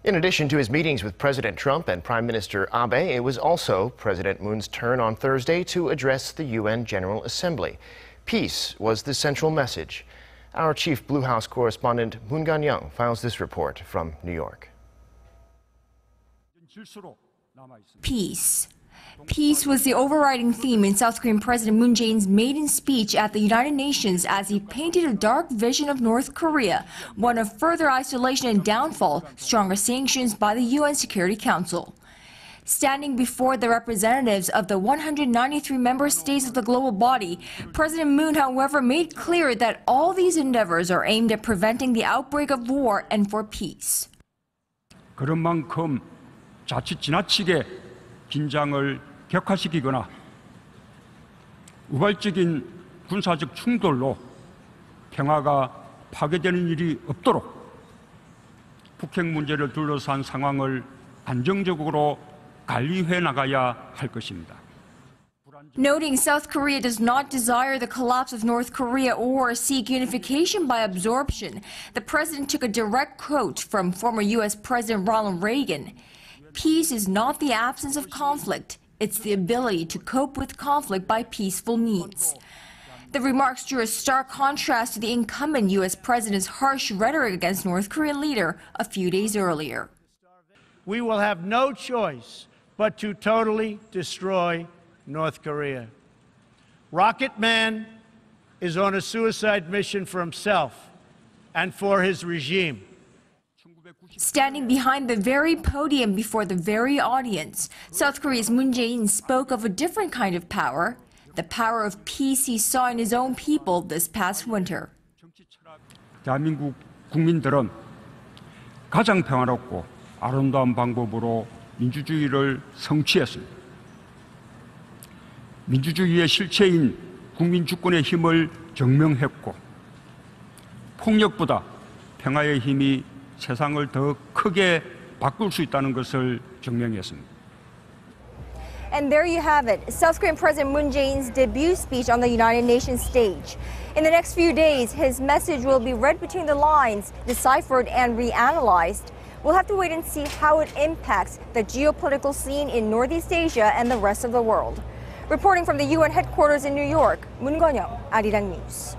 In addition to his meetings with President Trump and Prime Minister Abe, it was also President Moon's turn on Thursday to address the UN General Assembly. Peace was the central message. Our chief Blue House correspondent Moon Gan-young files this report from New York. Peace. Peace was the overriding theme in South Korean President Moon Jae-in's maiden speech at the United Nations as he painted a dark vision of North Korea, one of further isolation and downfall, stronger sanctions by the UN Security Council. Standing before the representatives of the 193 member states of the global body, President Moon, however, made clear that all these endeavors are aimed at preventing the outbreak of war and for peace. 그런 만큼 자칫 지나치게 긴장을 격화시키거나 우발적인 군사적 충돌로 평화가 파괴되는 일이 없도록 북핵 문제를 둘러싼 상황을 안정적으로 관리해 나가야 할 것입니다. Noting South Korea does not desire the collapse of North Korea or seek unification by absorption, the president took a direct quote from former U.S. President Ronald Reagan. Peace is not the absence of conflict, it's the ability to cope with conflict by peaceful means. The remarks drew a stark contrast to the incumbent U.S. president's harsh rhetoric against North Korean leader a few days earlier. We will have no choice but to totally destroy North Korea. Rocket Man is on a suicide mission for himself and for his regime. Standing behind the very podium before the very audience, South Korea's Moon Jae-in spoke of a different kind of power, the power of peace he saw in his own people this past winter. 대한민국 국민들은 가장 평화롭고 아름다운 방법으로 민주주의를 성취했습니다. 민주주의의 실체인 국민 주권의 힘을 증명했고 폭력보다 평화의 힘이 세상을 더 크게 바꿀 수 있다는 것을 증명했습니다. And there you have it, South Korean President Moon Jae-in's debut speech on the United Nations stage. In the next few days, his message will be read between the lines, deciphered and reanalyzed. We'll have to wait and see how it impacts the geopolitical scene in Northeast Asia and the rest of the world. Reporting from the UN headquarters in New York, Moon Gan-young, Arirang News.